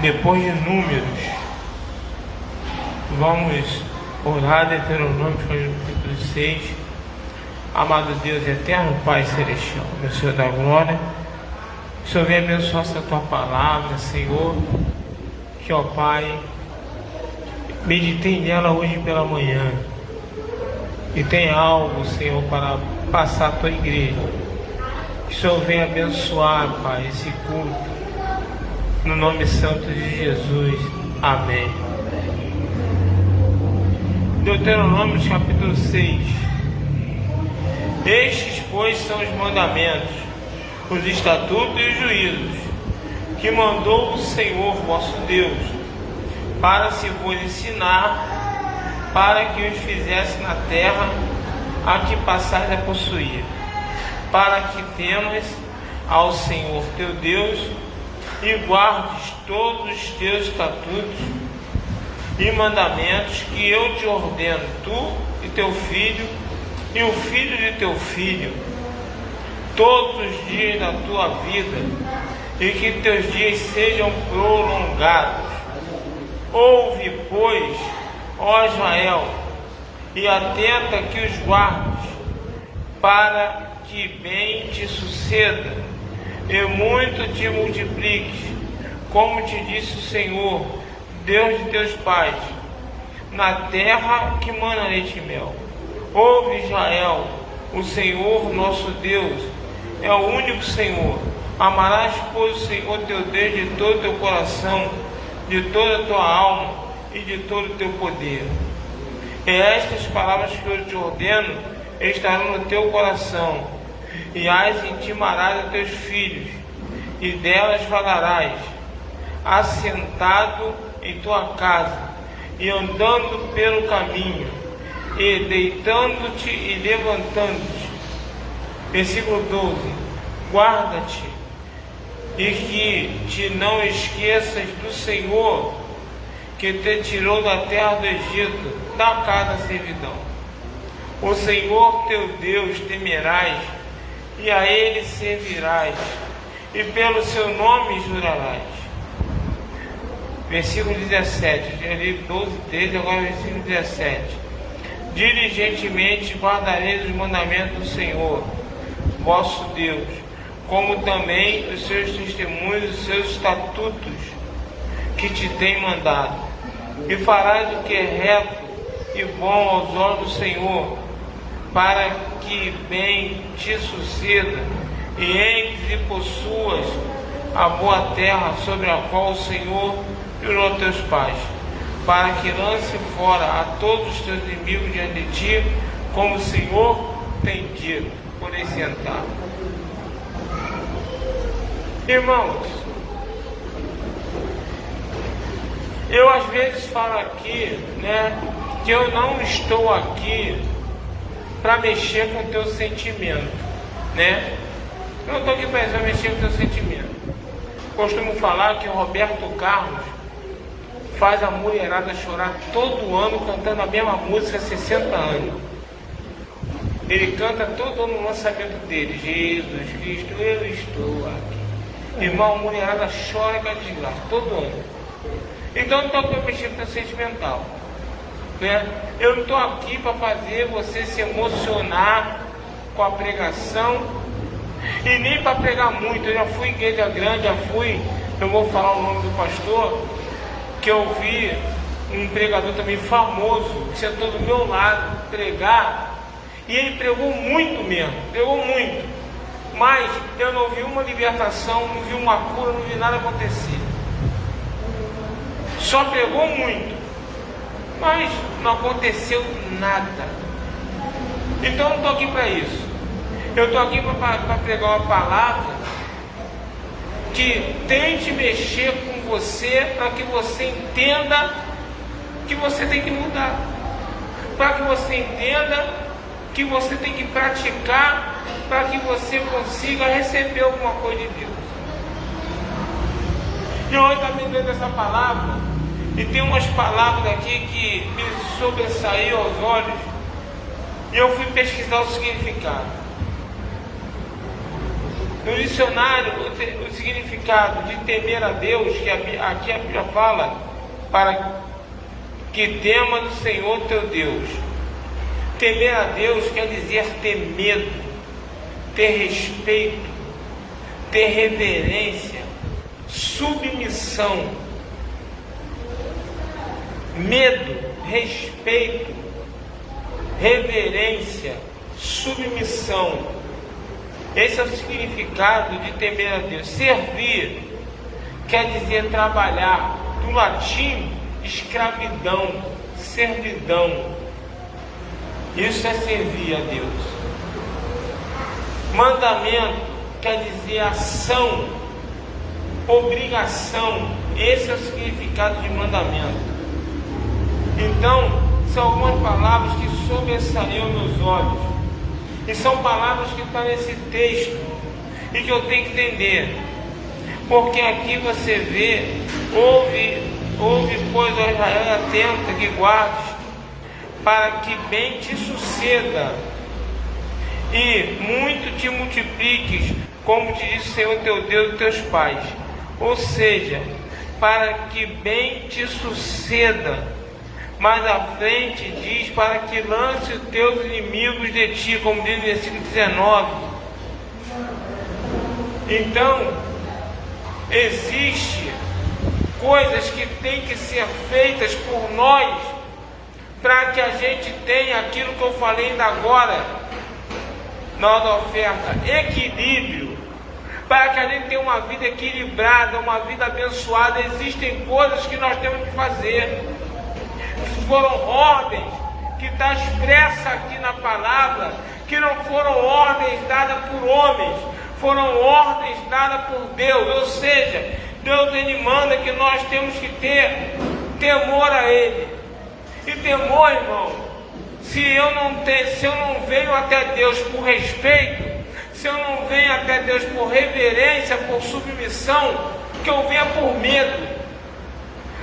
Depois de Números, vamos orar. Deuteronômio, capítulo 6. Amado Deus eterno, Pai celestial, meu Senhor da glória, o Senhor venha abençoar essa tua palavra, Senhor, que, ó Pai, meditei nela hoje pela manhã e tem algo, Senhor, para passar a tua igreja. Que o Senhor venha abençoar, Pai, esse culto, no nome santo de Jesus. Amém. Deuteronômio capítulo 6. Estes, pois, são os mandamentos, os estatutos e os juízos, que mandou o Senhor vosso Deus, para se vos ensinar, para que os fizesse na terra a que passais a possuir, para que temas ao Senhor teu Deus, e guardes todos os teus estatutos e mandamentos que eu te ordeno, tu e teu filho, e o filho de teu filho, todos os dias da tua vida, e que teus dias sejam prolongados. Ouve, pois, ó Israel, e atenta que os guardes, para que bem te suceda, e muito te multipliques, como te disse o Senhor, Deus de teus pais, na terra que mana leite e mel. Ouve, Israel, o Senhor nosso Deus é o único Senhor. Amarás, pois, o Senhor teu Deus de todo o teu coração, de toda a tua alma e de todo o teu poder. E estas palavras que eu te ordeno estarão no teu coração, e as intimarás a teus filhos, e delas falarás, assentado em tua casa, e andando pelo caminho, e deitando-te e levantando-te. Versículo 12. Guarda-te, e que te não esqueças do Senhor, que te tirou da terra do Egito, da casa da servidão. O Senhor teu Deus temerás, e a Ele servirás, e pelo seu nome jurarás. Versículo 17, já li 12, 13, agora versículo 17. Diligentemente guardareis os mandamentos do Senhor, vosso Deus, como também os seus testemunhos, os seus estatutos, que te tem mandado. E farás o que é reto e bom aos olhos do Senhor, para que bem te suceda, e entres e possuas a boa terra sobre a qual o Senhor jurou a teus pais, para que lance fora a todos os teus inimigos diante de ti, como o Senhor tem dito. Podem sentar. Irmãos, eu às vezes falo aqui, que eu não estou aqui para mexer com o teu sentimento, Eu não estou aqui para mexer com o teu sentimento. Costumo falar que o Roberto Carlos faz a mulherada chorar todo ano cantando a mesma música há 60 anos. Ele canta todo ano no lançamento dele: Jesus Cristo, eu estou aqui. Irmão, a mulherada chora com a desgraça todo ano. Então eu não estou aqui para mexer com o teu sentimental, Eu não estou aqui para fazer você se emocionar com a pregação, e nem para pregar muito. Eu já fui em igreja grande, eu vou falar o nome do pastor, que eu vi um pregador também famoso, que sentou do meu lado, pregar, e ele pregou muito mesmo, mas eu não vi uma libertação, não vi uma cura, não vi nada acontecer. Só pregou muito, mas não aconteceu nada. Então eu não estou aqui para isso. Eu estou aqui para pregar uma palavra que tente mexer com você, para que você entenda que você tem que mudar, para que você entenda que você tem que praticar, para que você consiga receber alguma coisa de Deus. E hoje está me dando essa palavra, e tem umas palavras aqui que me sobressaíram aos olhos, e eu fui pesquisar o significado. No dicionário, o significado de temer a Deus, que aqui a Bíblia fala, para que temas o Senhor teu Deus. Temer a Deus quer dizer ter medo, ter respeito, ter reverência, submissão. Medo, respeito, reverência, submissão. Esse é o significado de temer a Deus. Servir quer dizer trabalhar. Do latim, escravidão, servidão. Isso é servir a Deus. Mandamento quer dizer ação, obrigação. Esse é o significado de mandamento. Então, são algumas palavras que sobressaíram meus olhos. E são palavras que estão nesse texto e que eu tenho que entender. Porque aqui você vê, ouve, pois, ó Israel, atenta, que guardes, para que bem te suceda e muito te multipliques, como te disse o Senhor teu Deus e teus pais. Ou seja, para que bem te suceda. Mais à frente diz, para que lance os teus inimigos de ti, como diz no versículo 19. Então, existe coisas que têm que ser feitas por nós, para que a gente tenha aquilo que eu falei ainda agora, na hora da oferta, equilíbrio, para que a gente tenha uma vida equilibrada, uma vida abençoada. Existem coisas que nós temos que fazer. Foram ordens que está expressa aqui na palavra, que não foram ordens dadas por homens, foram ordens dadas por Deus. Ou seja, Deus, ele manda que nós temos que ter temor a Ele. E temor, irmão, se eu não venho até Deus por respeito, se eu não venho até Deus por reverência, por submissão, que eu venha por medo.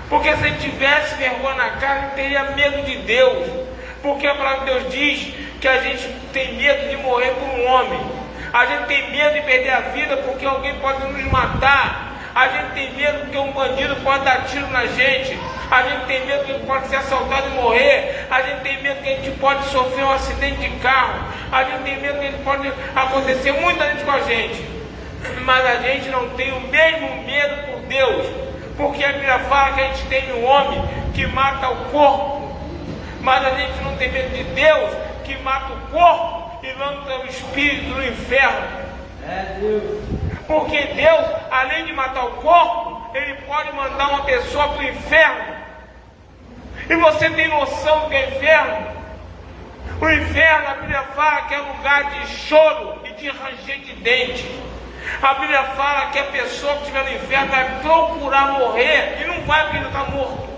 Porque se ele tivesse vergonha na cara, ele teria medo de Deus. Porque a palavra de Deus diz que a gente tem medo de morrer por um homem. A gente tem medo de perder a vida porque alguém pode nos matar. A gente tem medo porque um bandido pode dar tiro na gente. A gente tem medo que pode ser assaltado e morrer. A gente tem medo que a gente pode sofrer um acidente de carro. A gente tem medo que pode acontecer muita gente com a gente. Mas a gente não tem o mesmo medo por Deus. Porque a Bíblia fala que a gente tem um homem que mata o corpo, mas a gente não tem medo de Deus que mata o corpo e lança o espírito no inferno. Porque Deus, além de matar o corpo, Ele pode mandar uma pessoa para o inferno. E você tem noção do que é inferno? O inferno, a Bíblia fala que é lugar de choro e de ranger de dente. A Bíblia fala que a pessoa que estiver no inferno vai procurar morrer e não vai porque ele está morto.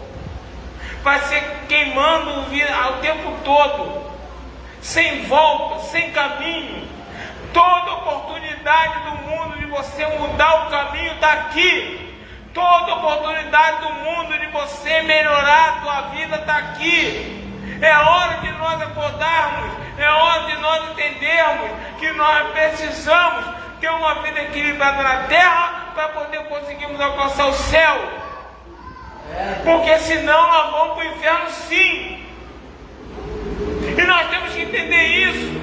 Vai ser queimando o tempo todo, sem volta, sem caminho. Toda oportunidade do mundo de você mudar o caminho está aqui. Toda oportunidade do mundo de você melhorar a tua vida está aqui. É hora de nós acordarmos, é hora de nós entendermos que nós precisamos ter uma vida equilibrada na terra para poder conseguirmos alcançar o céu. Porque senão nós vamos para o inferno sim. E nós temos que entender isso.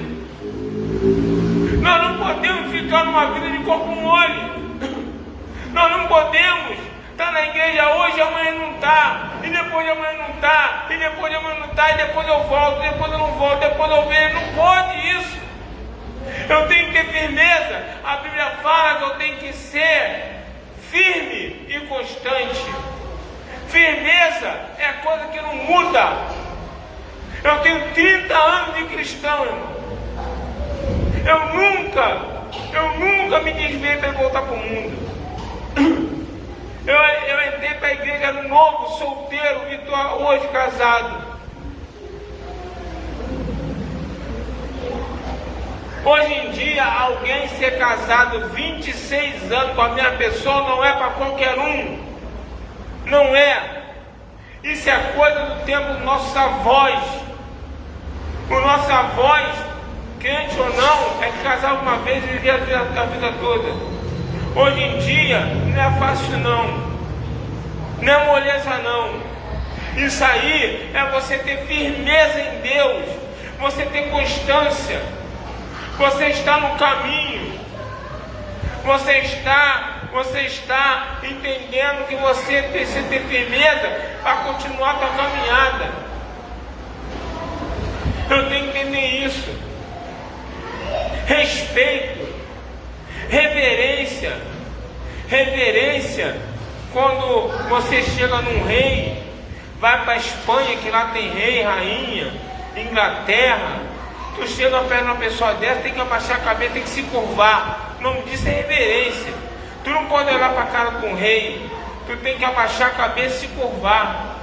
Nós não podemos ficar numa vida de corpo mole. Nós não podemos estar na igreja hoje e amanhã não está. E depois de amanhã não está. E depois de amanhã não está. E depois eu volto. Depois eu não volto. Depois eu venho. Não pode isso. Eu tenho que ter firmeza. A Bíblia fala que eu tenho que ser firme e constante. Firmeza é coisa que não muda. Eu tenho 30 anos de cristão, irmão. Eu nunca me desviei para voltar para o mundo. Eu entrei para a igreja novo, solteiro, e estou hoje casado. Hoje em dia, alguém ser casado 26 anos com a mesma pessoa não é para qualquer um. Não é. Isso é coisa do tempo dos nossos avós. Os nossos avós crente ou não, é que casava uma vez e vivia a vida toda. Hoje em dia não é fácil não. Não é moleza não. Isso aí é você ter firmeza em Deus, você ter constância, você está no caminho, você está entendendo que você precisa ter firmeza para continuar a sua caminhada. Eu tenho que entender isso. Respeito, reverência. Reverência, quando você chega num rei, vai para a Espanha, que lá tem rei, rainha, Inglaterra, tu chega perto de uma pessoa dessa, tem que abaixar a cabeça, tem que se curvar. O nome disso é reverência. Tu não pode olhar para a cara de um rei, tu tem que abaixar a cabeça e se curvar.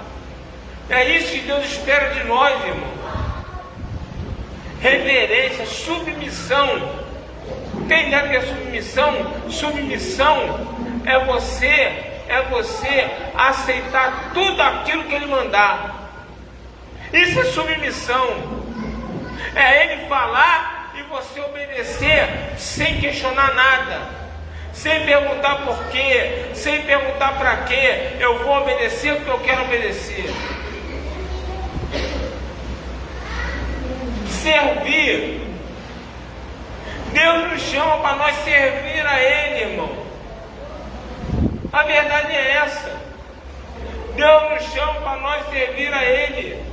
É isso que Deus espera de nós, irmão. Reverência, submissão. Tem ideia que é submissão? Submissão é você aceitar tudo aquilo que Ele mandar. Isso é submissão. É Ele falar e você obedecer sem questionar nada, sem perguntar por quê, sem perguntar para quê. Eu vou obedecer porque eu quero obedecer. Servir. Deus nos chama para nós servir a Ele, irmão. A verdade é essa. Deus nos chama para nós servir a Ele.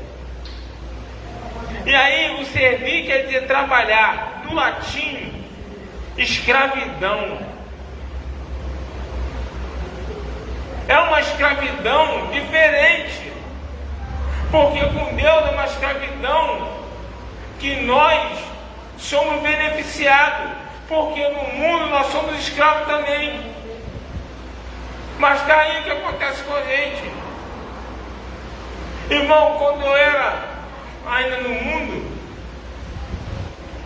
E aí o servir quer dizer trabalhar. Do latim, escravidão. É uma escravidão diferente. Porque com Deus é uma escravidão que nós somos beneficiados, porque no mundo nós somos escravos também. Mas daí o que acontece com a gente? Irmão, quando eu era ainda no mundo,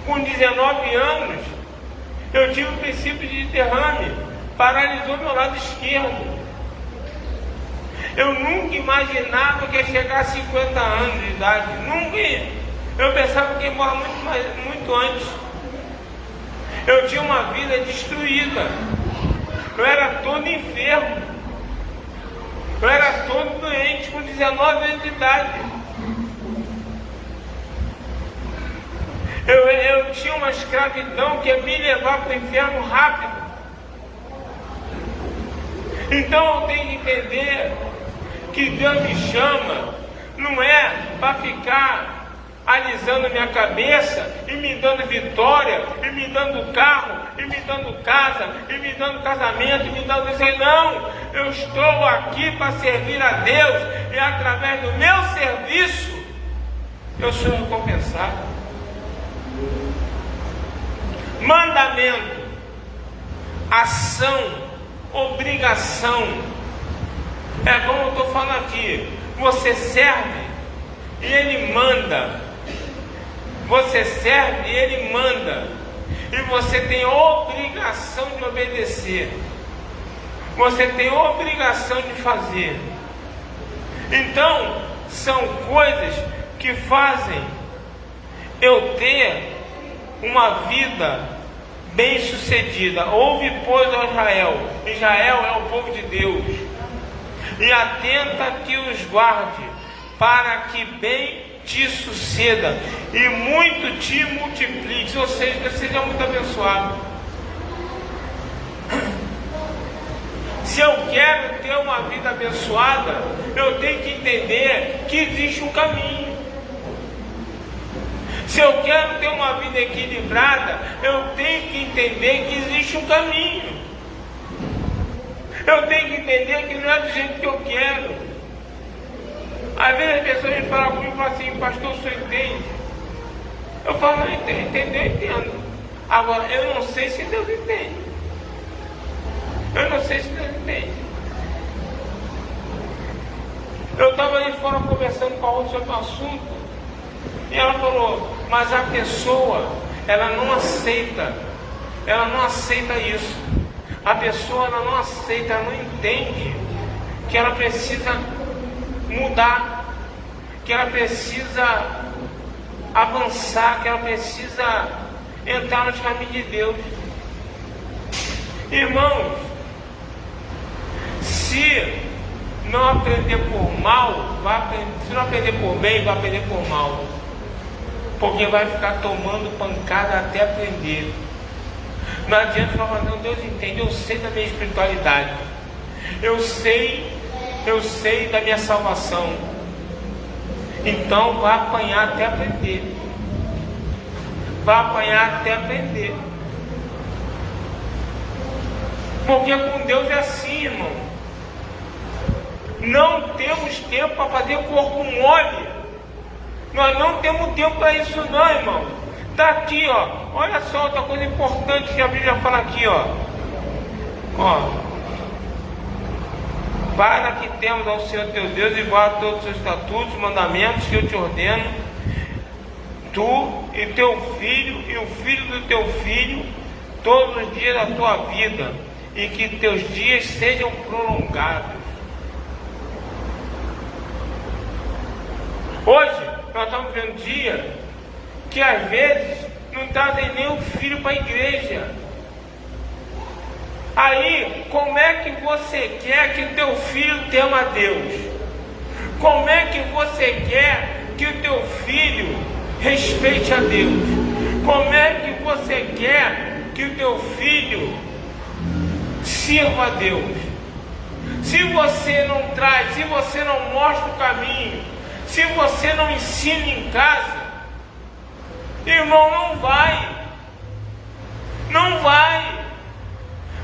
com 19 anos, eu tive um princípio de derrame, paralisou meu lado esquerdo. Eu nunca imaginava que ia chegar a 50 anos de idade, nunca. Eu pensava que ia morar muito antes. Eu tinha uma vida destruída. Eu era todo enfermo. Eu era todo doente com 19 anos de idade. Eu tinha uma escravidão que ia me levar para o inferno rápido. Então eu tenho que entender que Deus me chama, não é para ficar alisando minha cabeça e me dando vitória, e me dando carro, e me dando casa, e me dando casamento, e me dando isso. Não, eu estou aqui para servir a Deus, e através do meu serviço eu sou recompensado. Mandamento, ação, obrigação. É como eu estou falando aqui, você serve e Ele manda. Você serve e Ele manda. E você tem obrigação de obedecer. Você tem obrigação de fazer. Então, são coisas que fazem eu ter uma vida bem sucedida. Ouve, pois, ó Israel. Israel é o povo de Deus. E atenta que os guarde, para que bem te suceda e muito te multiplique, ou seja, seja muito abençoado. Se eu quero ter uma vida abençoada, eu tenho que entender que existe um caminho. Se eu quero ter uma vida equilibrada, eu tenho que entender que existe um caminho. Eu tenho que entender que não é do jeito que eu quero. Às vezes as pessoas me falam comigo e falam assim: pastor, o senhor entende? Eu falo: não, entender, eu entendo. Agora, eu não sei se Deus entende. Eu não sei se Deus entende. Eu estava ali fora conversando com a outra sobre o assunto, e ela falou: mas a pessoa, ela não aceita isso. A pessoa, ela não aceita, ela não entende que ela precisa mudar, que ela precisa avançar, que ela precisa entrar nos caminhos de Deus. Irmãos, se não aprender por mal, se não aprender por bem, vai aprender por mal. Porque vai ficar tomando pancada até aprender. Não adianta falar, não, Deus entende, eu sei da minha espiritualidade. Eu sei da minha salvação. Então vai apanhar até aprender. Vai apanhar até aprender. Porque com Deus é assim, irmão. Não temos tempo para fazer corpo mole. Nós não temos tempo para isso não, irmão. Está aqui, ó. Olha só outra coisa importante que a Bíblia fala aqui, ó. Para que temos ao Senhor teu Deus igual a todos os seus estatutos, mandamentos que eu te ordeno, tu e teu filho e o filho do teu filho, todos os dias da tua vida, e que teus dias sejam prolongados. Hoje nós estamos vendo um dia que às vezes não trazem nem o filho para a igreja. Aí, como é que você quer que o teu filho tema a Deus? Como é que você quer que o teu filho respeite a Deus? Como é que você quer que o teu filho sirva a Deus? Se você não traz, se você não mostra o caminho, se você não ensina em casa, irmão, não vai.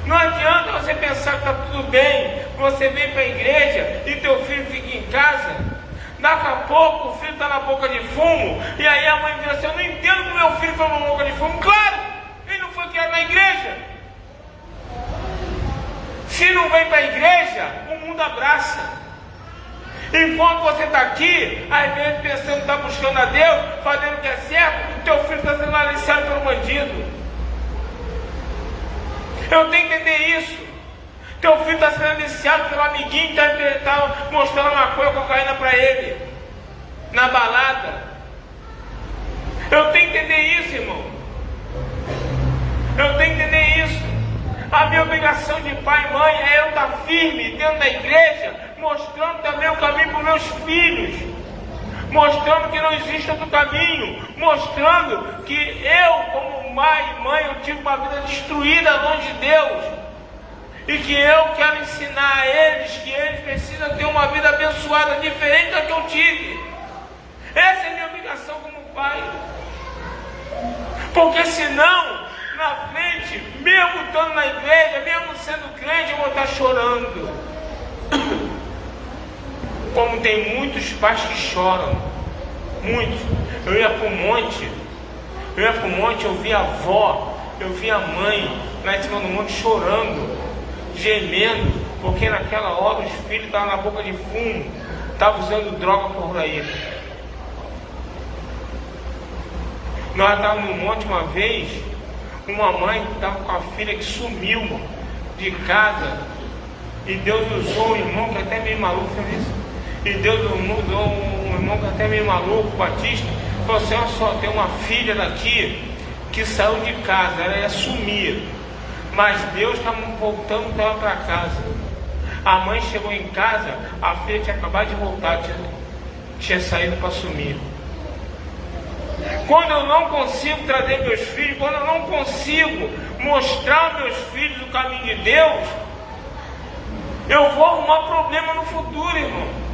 Não adianta você pensar que está tudo bem, você vem para a igreja e teu filho fica em casa. Daqui a pouco o filho está na boca de fumo, e aí a mãe diz assim, eu não entendo que meu filho foi na boca de fumo. Claro, ele não foi criado na igreja. Se não vem para a igreja, o mundo abraça. Enquanto você está aqui, às vezes pensando que está buscando a Deus, fazendo o que é certo, teu filho está sendo aliciado pelo bandido. Eu tenho que entender isso. Teu filho está sendo aliciado pelo amiguinho que está mostrando maconha ou cocaína para ele, na balada. Eu tenho que entender isso, irmão. Eu tenho que entender isso. A minha obrigação de pai e mãe é eu estar firme dentro da igreja, mostrando também o caminho para os meus filhos, mostrando que não existe outro caminho, mostrando que eu, como pai e mãe, eu tive uma vida destruída longe de Deus, e que eu quero ensinar a eles que eles precisam ter uma vida abençoada, diferente da que eu tive. Essa é a minha obrigação como pai, porque senão, na frente, mesmo estando na igreja, mesmo sendo crente, eu vou estar chorando. Como tem muitos pais que choram, muitos. Eu ia para o monte, eu vi a avó, eu vi a mãe lá em cima do monte chorando, gemendo, porque naquela hora os filhos estavam na boca de fumo, estavam usando droga por aí. Nós estávamos no monte uma vez, uma mãe estava com a filha que sumiu de casa, e Deus usou um irmão que até meio maluco fez isso. E Deus usou um irmão que até meio maluco, Batista, falou assim, olha só, tem uma filha daqui que saiu de casa, ela ia sumir, mas Deus está voltando ela para casa. A mãe chegou em casa, a filha tinha acabado de voltar, tinha saído para sumir. Quando eu não consigo trazer meus filhos, quando eu não consigo mostrar aos meus filhos o caminho de Deus, eu vou arrumar problema no futuro, irmão.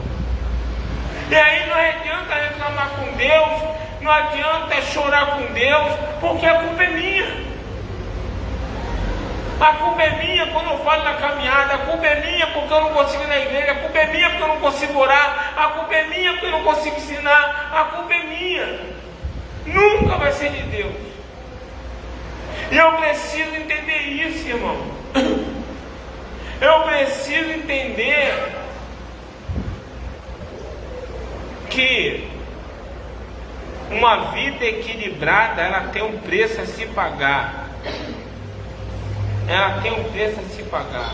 E aí não adianta reclamar com Deus, não adianta chorar com Deus, porque a culpa é minha. A culpa é minha quando eu falo na caminhada, a culpa é minha porque eu não consigo ir na igreja, a culpa é minha porque eu não consigo orar, a culpa é minha porque eu não consigo ensinar, a culpa é minha. Nunca vai ser de Deus. E eu preciso entender isso, irmão. Eu preciso entender que uma vida equilibrada, ela tem um preço a se pagar. Ela tem um preço a se pagar.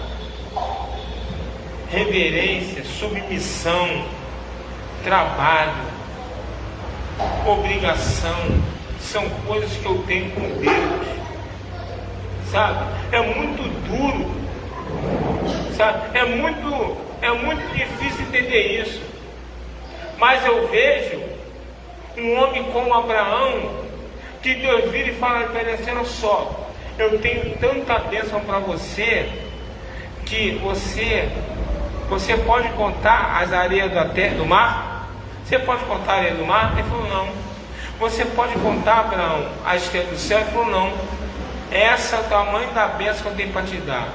Reverência, submissão, trabalho, obrigação, são coisas que eu tenho com Deus, sabe? É muito duro, sabe? É muito difícil entender isso. Mas eu vejo um homem como Abraão, que Deus vira e fala para ele assim: olha só, eu tenho tanta bênção para você, que você pode contar as areias do mar? Você pode contar a areia do mar? Ele falou: não. Você pode contar, Abraão, a estrela do céu? Ele falou: não. Essa é o tamanho da bênção que eu tenho para te dar.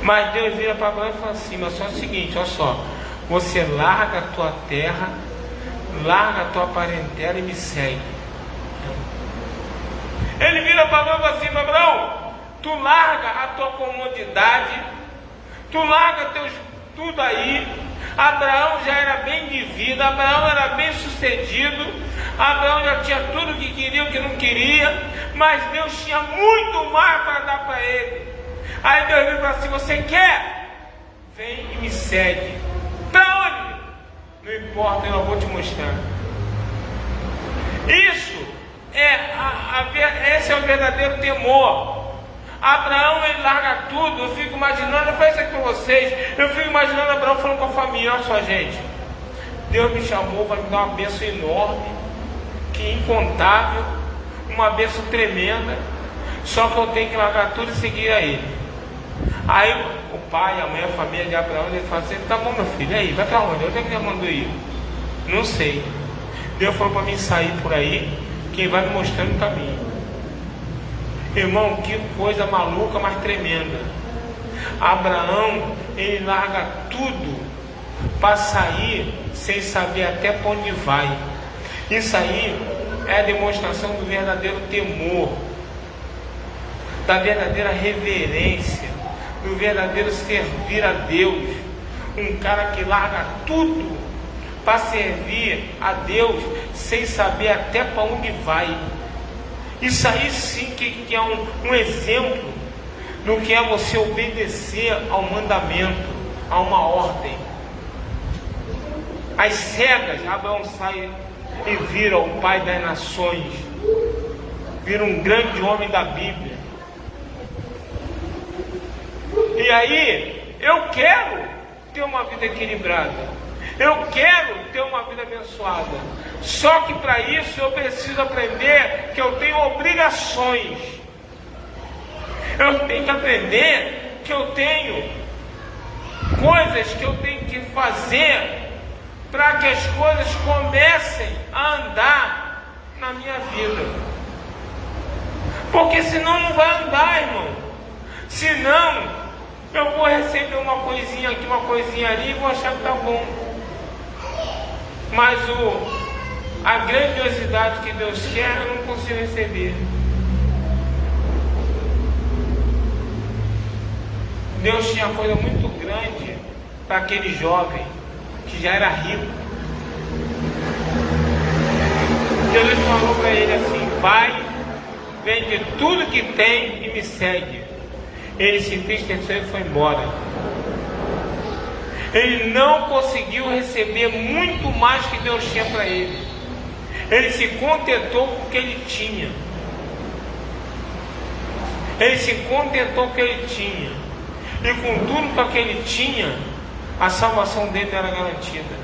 Mas Deus vira para Abraão e fala assim: mas só é o seguinte, olha só, você larga a tua terra, larga a tua parentela e me segue. Ele vira para Abraão e fala assim: Abraão, tu larga a tua comodidade, tu larga tudo aí. Abraão já era bem de vida, Abraão era bem sucedido, Abraão já tinha tudo que queria, o que não queria, mas Deus tinha muito mais para dar para ele. Aí Deus vira e fala assim: você quer? Vem e me segue. Para onde? Não importa, eu vou te mostrar. Isso esse é o verdadeiro temor. Abraão, ele larga tudo. Eu fico imaginando, eu faço isso aqui para vocês, eu fico imaginando Abraão falando com a família: olha só, gente, Deus me chamou para me dar uma bênção enorme, que incontável, uma bênção tremenda, só que eu tenho que largar tudo e seguir a ele. Aí o pai, a mãe, a família de Abraão, ele fala assim: tá bom, meu filho, aí, vai para onde? Onde é que Deus mandou ir? Não sei. Deus falou para mim sair por aí, quem vai me mostrando o caminho. Irmão, que coisa maluca, mas tremenda. Abraão, ele larga tudo para sair sem saber até para onde vai. Isso aí é a demonstração do verdadeiro temor, da verdadeira reverência, do verdadeiro servir a Deus. Um cara que larga tudo para servir a Deus sem saber até para onde vai. Isso aí sim que é um exemplo do que é você obedecer ao mandamento, a uma ordem. As cegas, Abraão sai e vira o pai das nações, vira um grande homem da Bíblia. E aí, eu quero ter uma vida equilibrada, eu quero ter uma vida abençoada. Só que para isso eu preciso aprender que eu tenho obrigações. Eu tenho que aprender que eu tenho coisas que eu tenho que fazer para que as coisas comecem a andar na minha vida. Porque senão não vai andar, irmão. Senão eu vou receber uma coisinha aqui, uma coisinha ali e vou achar que tá bom. Mas a grandiosidade que Deus quer, eu não consigo receber. Deus tinha coisa muito grande para aquele jovem que já era rico. Jesus falou para ele assim: vai, vende tudo que tem e me segue. Ele se entristeceu e foi embora. Ele não conseguiu receber muito mais que Deus tinha para ele. Ele se contentou com o que ele tinha. Ele se contentou com o que ele tinha. E com tudo que ele tinha, a salvação dele era garantida.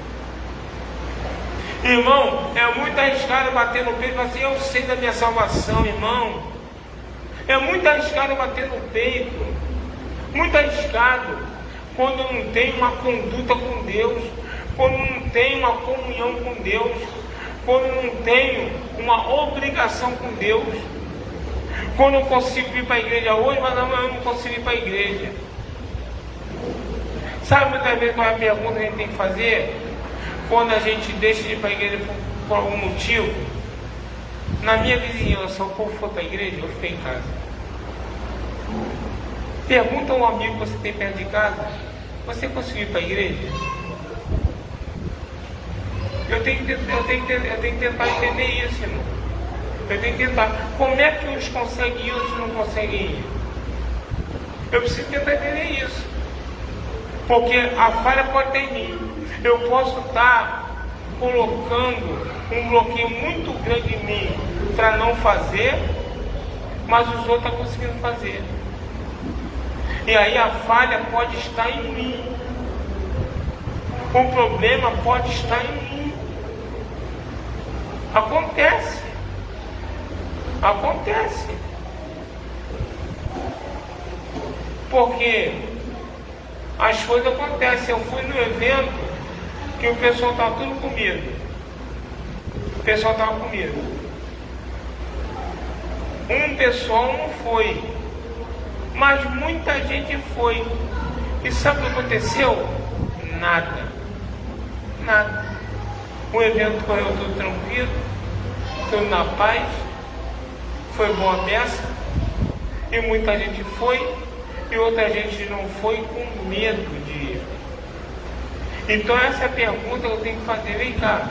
Irmão, é muito arriscado bater no peito e falar assim: eu sei da minha salvação, irmão. É muito arriscado bater no peito. Muito arriscado. Quando não tem uma conduta com Deus, quando não tem uma comunhão com Deus, quando não tenho uma obrigação com Deus, quando eu consigo ir para a igreja hoje, mas amanhã eu não consigo ir para a igreja. Sabe muitas vezes qual é a pergunta que a gente tem que fazer? Quando a gente deixa de ir para a igreja por algum motivo. Na minha vizinhança, o povo for para a igreja, eu fiquei em casa. Pergunta a um amigo que você tem perto de casa: você conseguiu ir para a igreja? Eu tenho que tentar entender isso, irmão. Eu tenho que tentar. Como é que uns conseguem ir e outros não conseguem ir? Eu preciso tentar entender isso. Porque a falha pode ter em mim. Eu posso estar colocando um bloqueio muito grande em mim para não fazer, mas os outros estão conseguindo fazer. E aí a falha pode estar em mim. O problema pode estar em mim. Acontece. Porque as coisas acontecem. Eu fui no evento que o pessoal estava tudo com medo. O pessoal estava com medo. Um pessoal não foi, mas muita gente foi. E sabe o que aconteceu? Nada. O evento correu tudo tranquilo, tudo na paz, foi boa peça, e muita gente foi, e outra gente não foi com medo de ir. Então essa é a pergunta que eu tenho que fazer. Vem cá,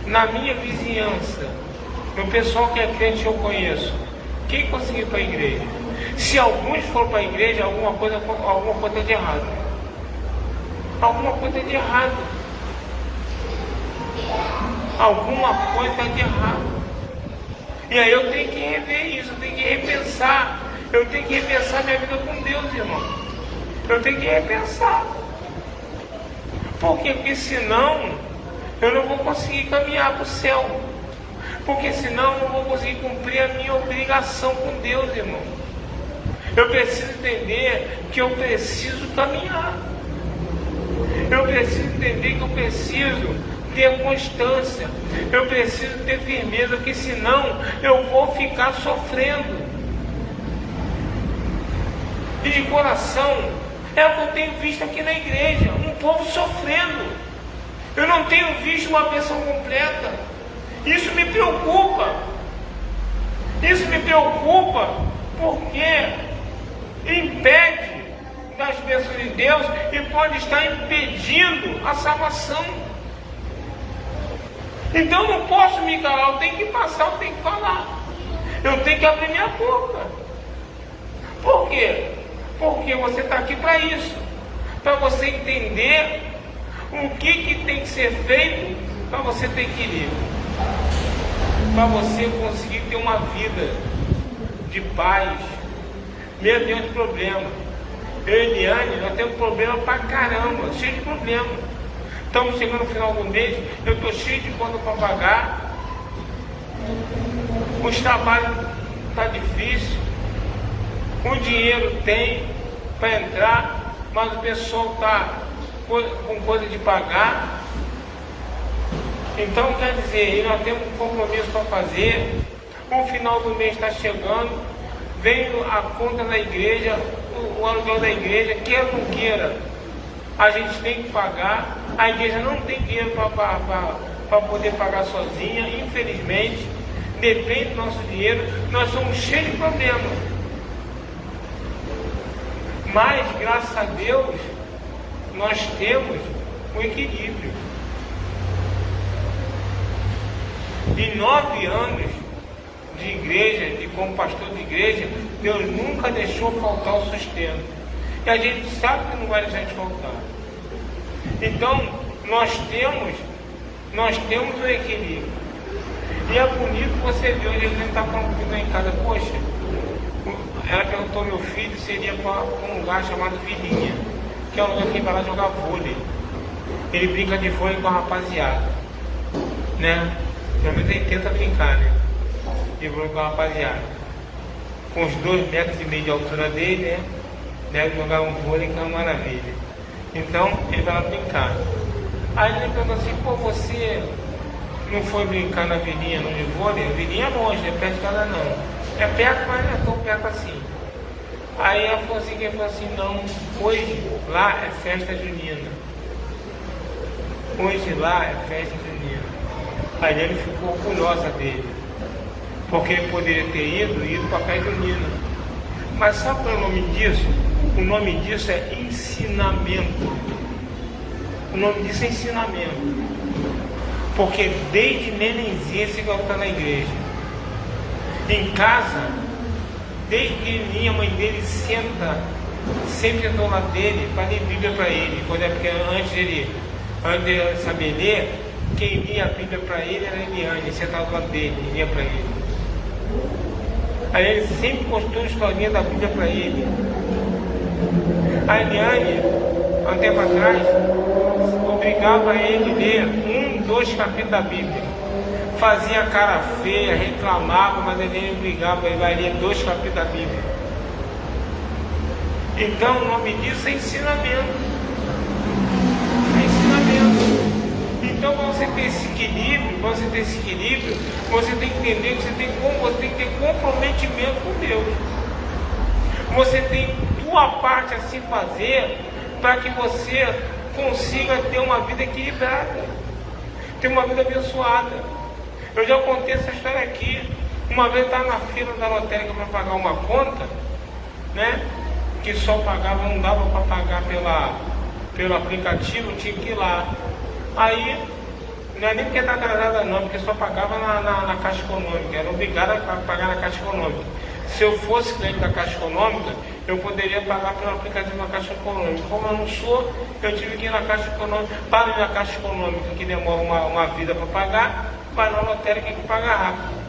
na minha vizinhança, no pessoal que é crente eu conheço, quem conseguiu ir para a igreja? Se alguns foram para a igreja, alguma coisa de errado. Alguma coisa de errado. E aí eu tenho que rever isso, eu tenho que repensar. Eu tenho que repensar minha vida com Deus, irmão. Eu tenho que repensar. Por quê? Porque senão eu não vou conseguir caminhar para o céu. Porque senão eu não vou conseguir cumprir a minha obrigação com Deus, irmão. Eu preciso entender que eu preciso caminhar. Eu preciso entender que eu preciso ter constância. Eu preciso ter firmeza, porque senão eu vou ficar sofrendo. E de coração, é o que eu tenho visto aqui na igreja, um povo sofrendo. Eu não tenho visto uma bênção completa. Isso me preocupa. Porque impede das bênçãos de Deus e pode estar impedindo a salvação. Então eu não posso me calar, eu tenho que passar, eu tenho que falar. Eu tenho que abrir minha boca. Por quê? Porque você está aqui para isso. Para você entender o que tem que ser feito para você ter equilíbrio. Para você conseguir ter uma vida de paz, mesmo diante de problema. Eu e Eliane, nós temos problema pra caramba, cheio de problema. Estamos chegando no final do mês, eu estou cheio de conta para pagar. Os trabalhos tá difícil. O dinheiro tem para entrar, mas o pessoal está com coisa de pagar. Então quer dizer, nós temos um compromisso para fazer. O final do mês está chegando, veio a conta da igreja, o aluguel da igreja, queira ou não queira, a gente tem que pagar. A igreja não tem dinheiro para poder pagar sozinha, infelizmente, depende do nosso dinheiro. Nós somos cheios de problemas, mas graças a Deus nós temos um equilíbrio. Em 9 anos de igreja, como pastor de igreja, Deus nunca deixou faltar o sustento. E a gente sabe que não vai deixar de faltar. Então, nós temos um equilíbrio. E é bonito você ver, hoje ele está falando comigo em casa, poxa, ela perguntou ao meu filho se seria para um lugar chamado Vilinha, que é um lugar que ele vai lá jogar vôlei. Ele brinca de vôlei com a rapaziada, né? Pelo menos ele tenta brincar, né? De vôlei com a rapaziada. Com os 2,5 metros de altura dele, né? Deve jogar um vôlei que é uma maravilha. Então, ele vai lá brincar. Aí ele perguntou assim, pô, você não foi brincar na Vilinha, no de vôlei? A Vilinha é longe, não é perto de casa não. É perto, mas não é tão perto assim. Aí ela falou assim, não, hoje lá é festa junina. Hoje lá é festa junina. Aí ele ficou orgulhosa dele, porque ele poderia ter ido para a festa junina. Mas sabe qual é o nome disso? O nome disso é ensinamento. O nome disso é ensinamento. Porque desde nenenzinho esse garoto está na igreja. Em casa, desde que a mãe dele senta, sempre do lado dele, para ler Bíblia para ele. Quando é porque antes de ele saber ler, quem lia a Bíblia para ele era a Eliane, sentado do lado dele, lia para ele. Aí ele sempre contou a historinha da Bíblia para ele. A Eliane, há um tempo atrás, obrigava ele a ler 2 capítulos da Bíblia. Fazia cara feia, reclamava, mas ele obrigava ele a ler 2 capítulos da Bíblia. Então o nome disso é ensinamento. É ensinamento. Então para você ter esse equilíbrio, você tem que entender que você tem que ter comprometimento com Deus. Você tem tua parte a se fazer para que você consiga ter uma vida equilibrada, ter uma vida abençoada. Eu já contei essa história aqui. Uma vez eu estava na fila da lotérica para pagar uma conta, né? Que só pagava, não dava para pagar pelo aplicativo, tinha que ir lá. Aí, não é nem porque está atrasada não, porque só pagava na Caixa Econômica, era obrigado a pagar na Caixa Econômica. Se eu fosse cliente da Caixa Econômica, eu poderia pagar pelo aplicativo da Caixa Econômica. Como eu não sou, eu tive que ir na Caixa Econômica. Para ir na Caixa Econômica, que demora uma vida para pagar, vai na lotérica que paga rápido.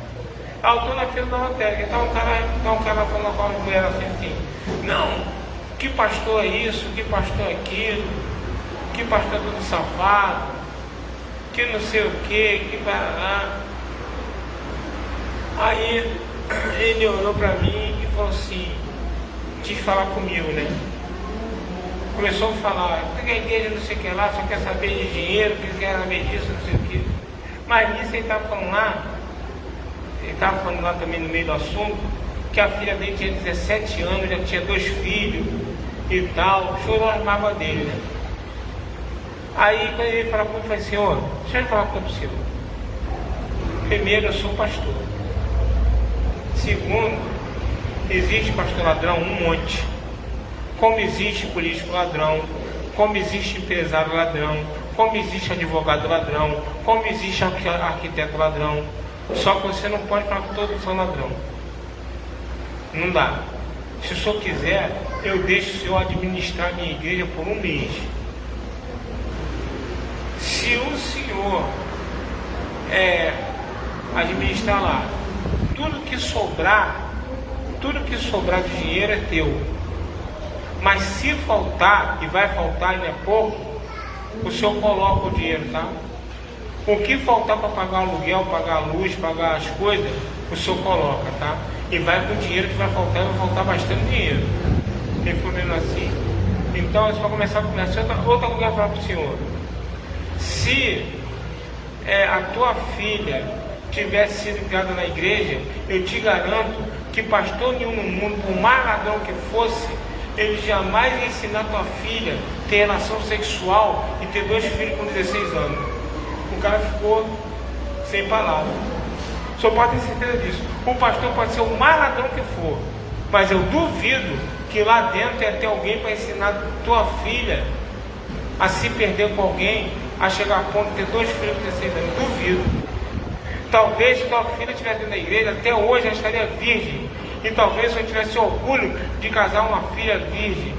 Aí eu estou na fila da lotérica, então um cara falando com a mulher assim, não, que pastor é isso, que pastor é aquilo, que pastor é tudo safado, que não sei o que vai lá. Aí ele olhou para mim e falou assim, quis falar comigo, né? Começou a falar, porque a igreja não sei o que lá, só quer saber de dinheiro, quer saber disso, não sei o que. Mas nisso ele estava falando lá também no meio do assunto, que a filha dele tinha 17 anos, já tinha 2 filhos e tal, chorou as mágoas dele, né? Aí quando ele falou comigo, eu falei, Senhor, deixa eu falar com o senhor. Primeiro, eu sou pastor. Segundo, existe pastor ladrão um monte. Como existe político ladrão, como existe empresário ladrão, como existe advogado ladrão, como existe arquiteto ladrão. Só que você não pode falar que todos são ladrão. Não dá. Se o senhor quiser, eu deixo o senhor administrar a minha igreja por 1 mês. Se o senhor administrar lá, tudo que sobrar de dinheiro é teu. Mas se faltar, e vai faltar ainda é pouco, o senhor coloca o dinheiro, tá? O que faltar para pagar o aluguel, pagar a luz, pagar as coisas, o senhor coloca, tá? E vai com o dinheiro que vai faltar bastante dinheiro. Tem problema assim. Então, isso vai começar a conversar. Outra coisa para falar para o senhor. Se a tua filha tivesse sido criada na igreja, eu te garanto que pastor nenhum no mundo, por mais ladrão que fosse, ele jamais ia ensinar a tua filha a ter relação sexual e ter 2 filhos com 16 anos. O cara ficou sem palavras. O senhor pode ter certeza disso. O pastor pode ser o mais ladrão que for, mas eu duvido que lá dentro ia ter alguém para ensinar a tua filha a se perder com alguém, a chegar a ponto de ter 2 filhos com 16 anos. Duvido. Talvez se tua filha estivesse dentro da igreja, até hoje ela estaria virgem. E talvez se eu tivesse orgulho de casar uma filha virgem.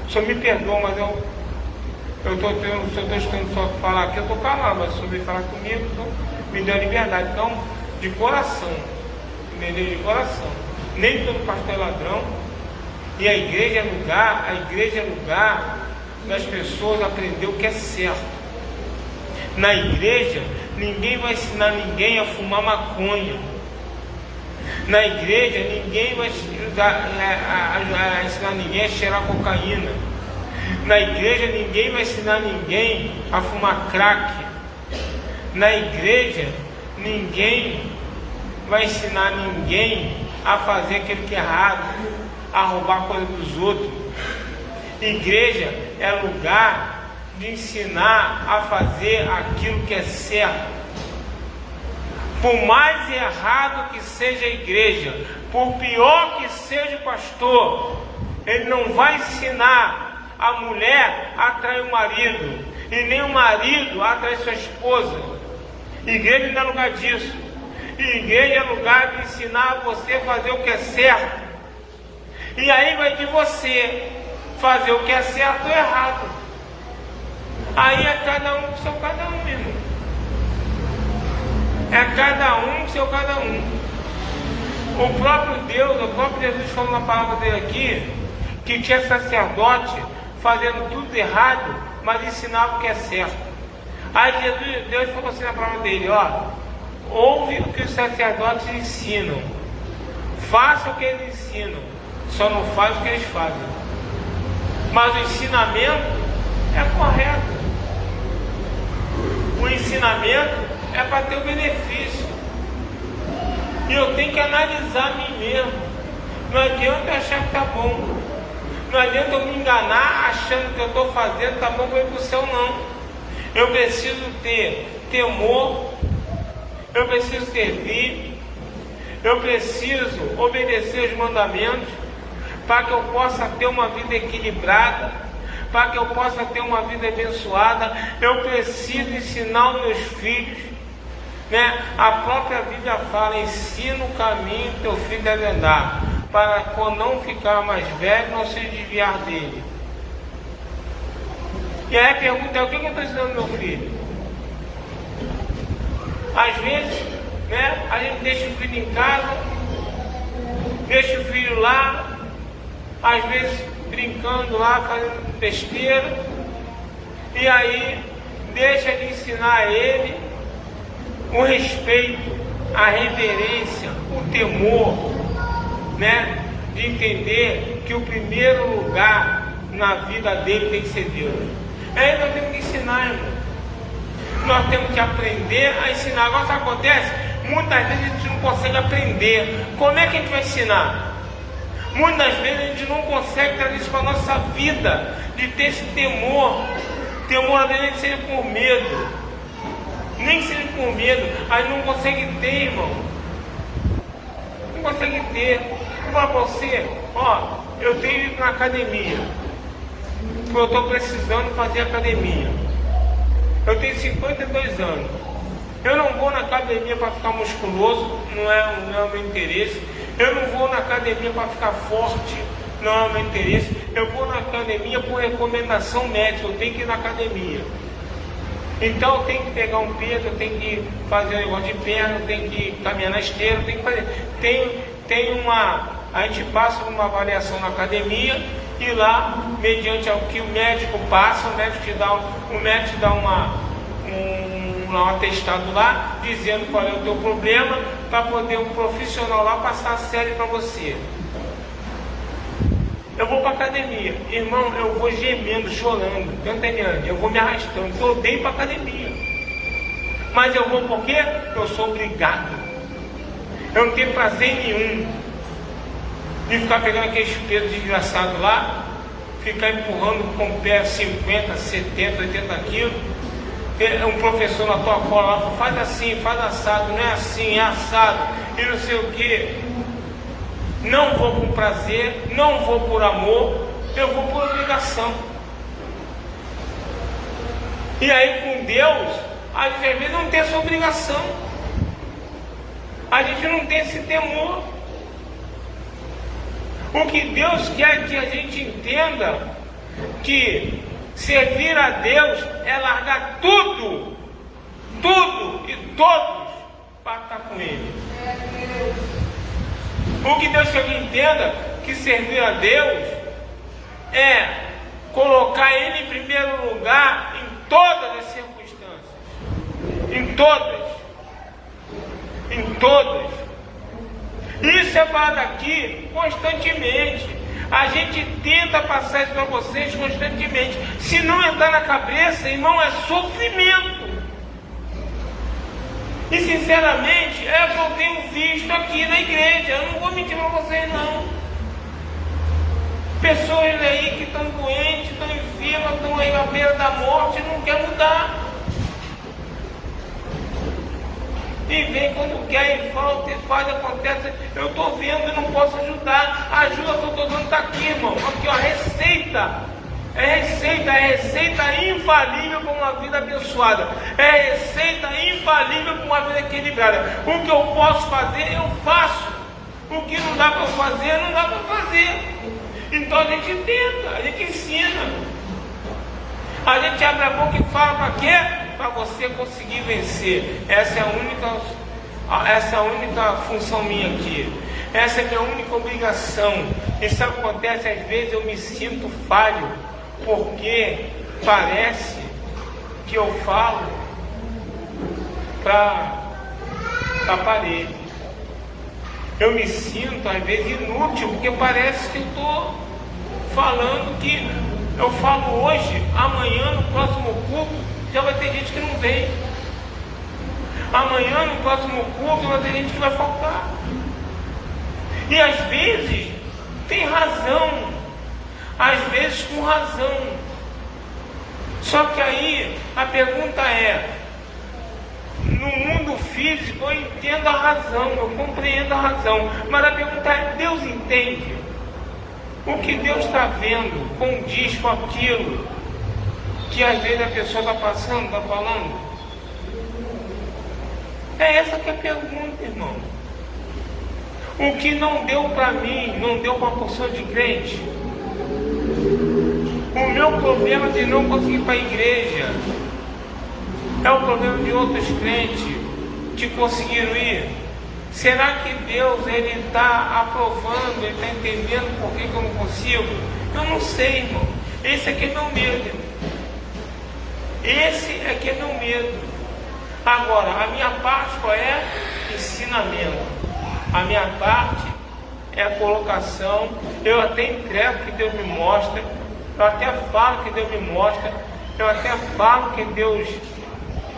O senhor me perdoa, mas eu estou estudando só falar aqui, eu estou calado, mas se o senhor veio falar comigo, então me deu a liberdade. Então, de coração, entendeu? De coração. Nem todo pastor é ladrão. E a igreja é lugar das pessoas aprender o que é certo. Na igreja, ninguém vai ensinar ninguém a fumar maconha. Na igreja, ninguém vai ensinar ninguém a cheirar cocaína. Na igreja, ninguém vai ensinar ninguém a fumar crack. Na igreja, ninguém vai ensinar ninguém a fazer aquilo que é errado, a roubar coisa dos outros. Igreja é lugar de ensinar a fazer aquilo que é certo. Por mais errado que seja a igreja, por pior que seja o pastor, ele não vai ensinar a mulher a atrair o marido, e nem o marido a atrair sua esposa. Igreja não é lugar disso. Igreja é lugar de ensinar você a fazer o que é certo. E aí vai de você fazer o que é certo ou errado. Aí é cada um com seu cada um, irmão. É cada um seu cada um. O próprio Deus, o próprio Jesus falou na palavra dele aqui, que tinha sacerdote fazendo tudo errado, mas ensinava o que é certo. Aí Deus falou assim na palavra dele, ó, ouve o que os sacerdotes ensinam, faça o que eles ensinam, só não faz o que eles fazem. Mas o ensinamento é correto. O ensinamento é para ter o benefício. E eu tenho que analisar a mim mesmo. Não adianta eu achar que tá bom. Não adianta eu me enganar achando que eu estou fazendo tá bom para ir para o céu, não. Eu preciso ter temor, eu preciso servir, eu preciso obedecer os mandamentos para que eu possa ter uma vida equilibrada, para que eu possa ter uma vida abençoada. Eu preciso ensinar os meus filhos, né? A própria Bíblia fala, ensina o caminho que teu filho deve andar, para quando não ficar mais velho, não se desviar dele. E aí a pergunta é, o que eu estou ensinando meu filho? Às vezes, né, a gente deixa o filho em casa, deixa o filho lá, às vezes brincando lá, fazendo besteira, e aí deixa de ensinar a ele o respeito, a reverência, o temor, né? De entender que o primeiro lugar na vida dele tem que ser Deus. Aí nós temos que ensinar, irmão. Nós temos que aprender a ensinar. Agora sabe o que acontece? Muitas vezes a gente não consegue aprender. Como é que a gente vai ensinar? Muitas vezes a gente não consegue trazer isso para a nossa vida, de ter esse temor. Temor às vezes nem seja por medo. Nem seja por medo. A gente não consegue ter, irmão. Não consegue ter. Vou falar para você, ó, eu tenho ido na academia. Eu estou precisando fazer academia. Eu tenho 52 anos. Eu não vou na academia para ficar musculoso, não é o meu interesse. Eu não vou na academia para ficar forte, não é o meu interesse. Eu vou na academia por recomendação médica, eu tenho que ir na academia. Então eu tenho que pegar um peso, eu tenho que fazer um negócio de perna, eu tenho que caminhar na esteira, eu tenho que fazer. A gente passa por uma avaliação na academia e lá, mediante o que o médico passa, o médico te dá um atestado lá, dizendo qual é o teu problema, para poder um profissional lá passar a série para você. Eu vou para a academia, irmão, eu vou gemendo, chorando, entendendo? Eu vou me arrastando, eu odeio para a academia. Mas eu vou por quê? Eu sou obrigado. Eu não tenho prazer nenhum de ficar pegando aqueles pesos desgraçados lá, ficar empurrando com o pé 50, 70, 80 quilos. Ter um professor na tua cola lá, faz assim, faz assado, não é assim, é assado, e não sei o que. Não vou por prazer, não vou por amor, eu vou por obrigação. E aí com Deus, a gente às vezes não tem essa obrigação. A gente não tem esse temor. O que Deus quer que a gente entenda, que servir a Deus é largar tudo, tudo e todos para estar com Ele. O que Deus quer que entenda, que servir a Deus é colocar Ele em primeiro lugar em todas as circunstâncias. Em todas. Em todas. Isso é falado aqui constantemente. A gente tenta passar isso para vocês constantemente. Se não entrar na cabeça, irmão, é sofrimento. E sinceramente, é o que eu tenho visto aqui na igreja. Eu não vou mentir para vocês, não. Pessoas aí que estão doentes, estão enfermas, estão aí à beira da morte, não quer mudar. E vem quando quer e falta, e faz, acontece. Eu estou vendo e não posso ajudar. A ajuda que eu estou dando está aqui, irmão. Aqui, ó, receita. É receita infalível para uma vida abençoada. É receita infalível para uma vida equilibrada. O que eu posso fazer, eu faço. O que não dá para fazer, não dá para fazer. Então a gente tenta, a gente ensina. A gente abre a boca e fala para quê? Para você conseguir vencer. Essa é a única Essa é a única função minha aqui. Essa é a minha única obrigação. Isso acontece, às vezes eu me sinto falho, porque parece que eu falo para a parede. Eu me sinto, às vezes, inútil, porque parece que eu estou falando que eu falo hoje, amanhã, no próximo culto, já vai ter gente que não vem. Amanhã, no próximo culto, vai ter gente que vai faltar. E às vezes tem razão, às vezes com razão. Só que aí a pergunta é: no mundo físico eu entendo a razão, eu compreendo a razão, mas a pergunta é: Deus entende? O que Deus está vendo condiz com aquilo que às vezes a pessoa está passando, está falando? É essa que é a pergunta, irmão. O que não deu para mim, não deu para uma pessoa de crente. O meu problema de não conseguir ir para a igreja é o problema de outros crentes que conseguiram ir. Será que Deus está aprovando, Ele está entendendo por que eu não consigo? Eu não sei, irmão. Esse aqui é meu medo, irmão. Esse aqui é meu medo. Agora, a minha parte qual é? Ensinamento. A minha parte é a colocação. Eu até entrego que Deus me mostra, eu até falo que Deus me mostra, eu até falo que Deus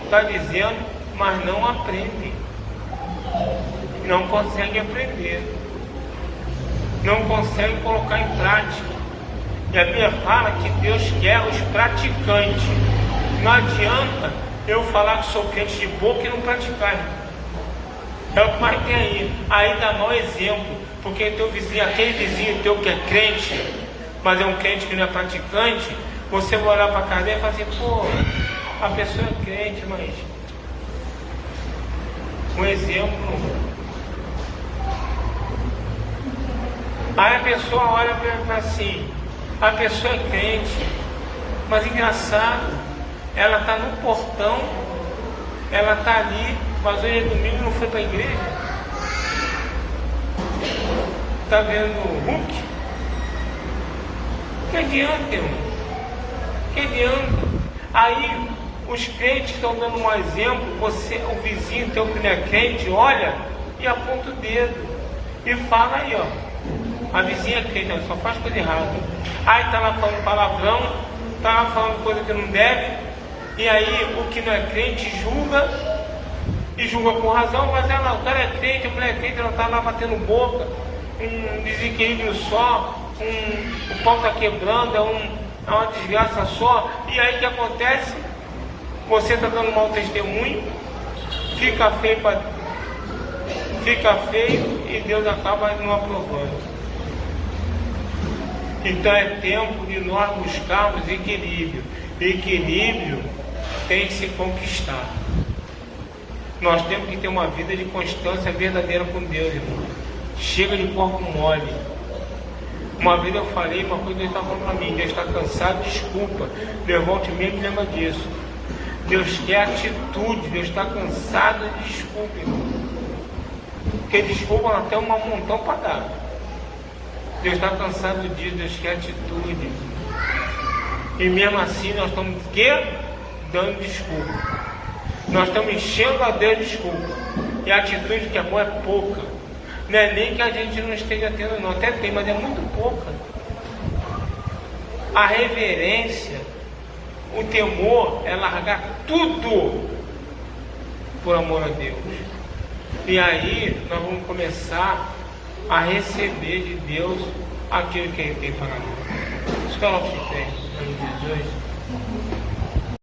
está dizendo, mas não aprende. Não consegue aprender. Não consegue colocar em prática. E a Bíblia fala que Deus quer os praticantes. Não adianta eu falar que sou crente de boca e não praticar. É o que mais tem aí. Aí dá mau exemplo, porque teu vizinho, aquele vizinho teu que é crente, mas é um crente que não é praticante, você vai olhar para a cara dele e falar assim: pô, a pessoa é crente, mas um exemplo. Aí a pessoa olha para ele assim: a pessoa é crente, mas engraçado, ela está no portão, ela está ali, mas hoje é domingo e não foi para a igreja. Está vendo o Hulk? Que adianta, irmão? Que adianta? Aí os crentes estão dando um exemplo, você, o vizinho teu que não é crente, olha e aponta o dedo e fala aí, ó, a vizinha é crente, ela só faz coisa errada. Aí está lá falando palavrão, está lá falando coisa que não deve, e aí o que não é crente julga, e julga com razão, mas ela, o cara é crente, a mulher é crente, ela está lá batendo boca, um desequilíbrio só, o pau está quebrando, é uma desgraça só. E aí o que acontece? Você está dando mau testemunho, fica feio e Deus acaba não aprovando. Então é tempo de nós buscarmos equilíbrio. Equilíbrio tem que se conquistar. Nós temos que ter uma vida de constância verdadeira com Deus, irmão. Chega de corpo mole. Uma vez eu falei uma coisa que Deus está falando para mim: Deus está cansado, desculpa. Deus volte mesmo e lembra disso. Deus quer atitude, Deus está cansado de desculpa, irmão. Porque desculpa até um montão para dar. Deus está cansado disso, Deus quer atitude. E mesmo assim nós estamos dando desculpa. Nós estamos enchendo a Deus de desculpa. E a atitude que é boa é pouca. Não é nem que a gente não esteja tendo, não. Até tem, mas é muito pouca. A reverência, o temor é largar tudo por amor a Deus. E aí nós vamos começar a receber de Deus aquilo que Ele tem para nós. Isso que é o nosso tempo, em nome de Jesus.